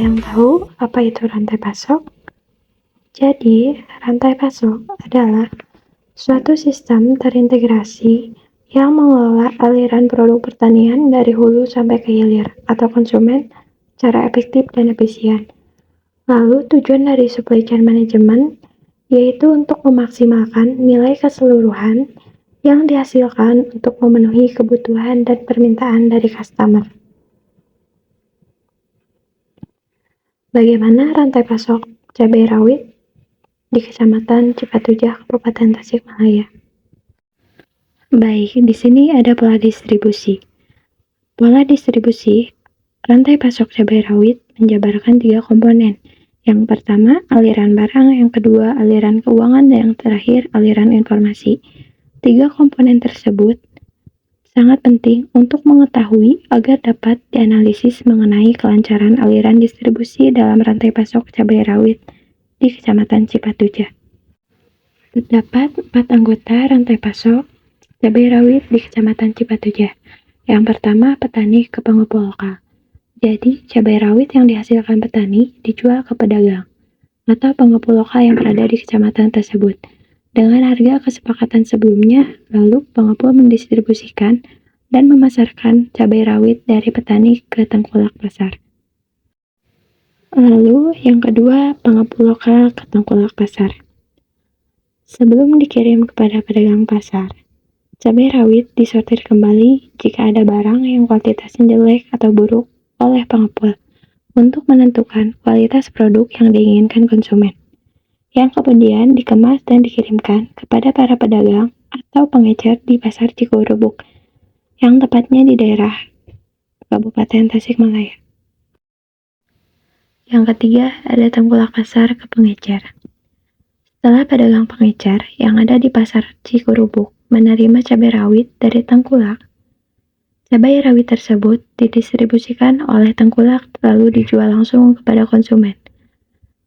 yang tahu apa itu rantai pasok? Jadi, rantai pasok adalah suatu sistem terintegrasi yang mengelola aliran produk pertanian dari hulu sampai ke hilir atau konsumen secara efektif dan efisien. Lalu, tujuan dari supply chain management yaitu untuk memaksimalkan nilai keseluruhan yang dihasilkan untuk memenuhi kebutuhan dan permintaan dari customer. Bagaimana rantai pasok cabai rawit di Kecamatan Cipatujah, Kabupaten Tasikmalaya? Baik, di sini ada pola distribusi. Pola distribusi rantai pasok cabai rawit menjabarkan 3 komponen. Yang pertama, aliran barang, yang kedua, aliran keuangan, dan yang terakhir, aliran informasi. 3 komponen tersebut sangat penting untuk mengetahui agar dapat dianalisis mengenai kelancaran aliran distribusi dalam rantai pasok cabai rawit di Kecamatan Cipatujah. Terdapat 4 anggota rantai pasok cabai rawit di Kecamatan Cipatujah. Yang pertama, petani ke pengepul lokal. Jadi, cabai rawit yang dihasilkan petani dijual ke pedagang atau pengepul lokal yang berada di kecamatan tersebut. Dengan harga kesepakatan sebelumnya, lalu pengepul mendistribusikan dan memasarkan cabai rawit dari petani ke tengkulak pasar. Lalu yang kedua, pengepul lokal ke tengkulak pasar. Sebelum dikirim kepada pedagang pasar, cabai rawit disortir kembali jika ada barang yang kualitasnya jelek atau buruk oleh pengepul untuk menentukan kualitas produk yang diinginkan konsumen, yang kemudian dikemas dan dikirimkan kepada para pedagang atau pengecer di Pasar Cikurubuk, yang tepatnya di daerah Kabupaten Tasikmalaya. Yang ketiga, ada tengkulak pasar ke pengecer. Setelah pedagang pengecer yang ada di Pasar Cikurubuk menerima cabai rawit dari tengkulak, cabai rawit tersebut didistribusikan oleh tengkulak lalu dijual langsung kepada konsumen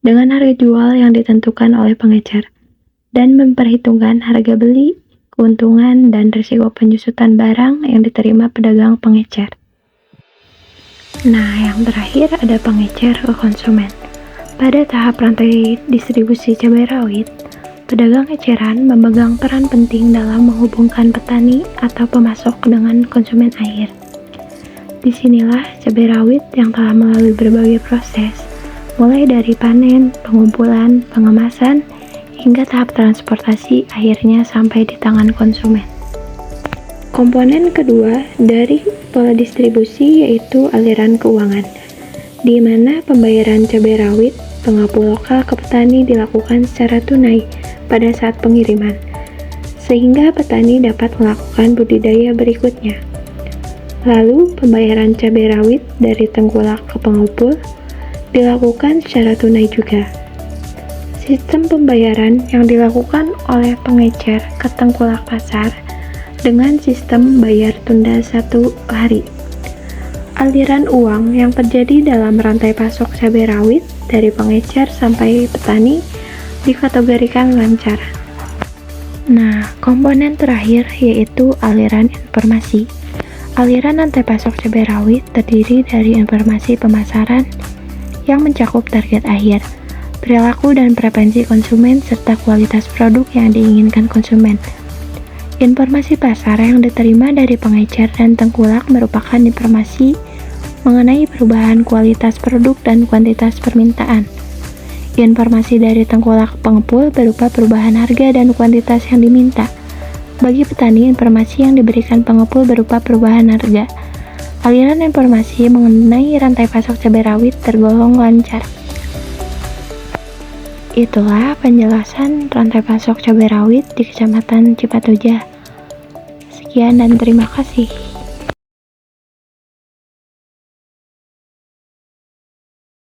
dengan harga jual yang ditentukan oleh pengecer dan memperhitungkan harga beli, keuntungan, dan risiko penyusutan barang yang diterima pedagang pengecer. Nah, yang terakhir ada pengecer ke konsumen. Pada tahap rantai distribusi cabai rawit, pedagang eceran memegang peran penting dalam menghubungkan petani atau pemasok dengan konsumen akhir. Disinilah cabai rawit yang telah melalui berbagai proses, mulai dari panen, pengumpulan, pengemasan, hingga tahap transportasi akhirnya sampai di tangan konsumen. Komponen kedua dari pola distribusi yaitu aliran keuangan, di mana pembayaran cabai rawit pengepul lokal ke petani dilakukan secara tunai pada saat pengiriman, sehingga petani dapat melakukan budidaya berikutnya. Lalu, pembayaran cabai rawit dari tengkulak ke pengepul dilakukan secara tunai juga. Sistem pembayaran yang dilakukan oleh pengecer ke tengkulak pasar dengan sistem bayar tunda 1 hari. Aliran uang yang terjadi dalam rantai pasok cabai rawit dari pengecer sampai petani dikategorikan lancar. Nah, komponen terakhir yaitu aliran informasi. Aliran rantai pasok cabai rawit terdiri dari informasi pemasaran yang mencakup target akhir, perilaku dan preferensi konsumen, serta kualitas produk yang diinginkan konsumen. Informasi pasar yang diterima dari pengecer dan tengkulak merupakan informasi mengenai perubahan kualitas produk dan kuantitas permintaan. Informasi dari tengkulak pengepul berupa perubahan harga dan kuantitas yang diminta. Bagi petani, informasi yang diberikan pengepul berupa perubahan harga. Aliran informasi mengenai rantai pasok cabai rawit tergolong lancar. Itulah penjelasan rantai pasok cabai rawit di Kecamatan Cipatujah. Sekian dan terima kasih.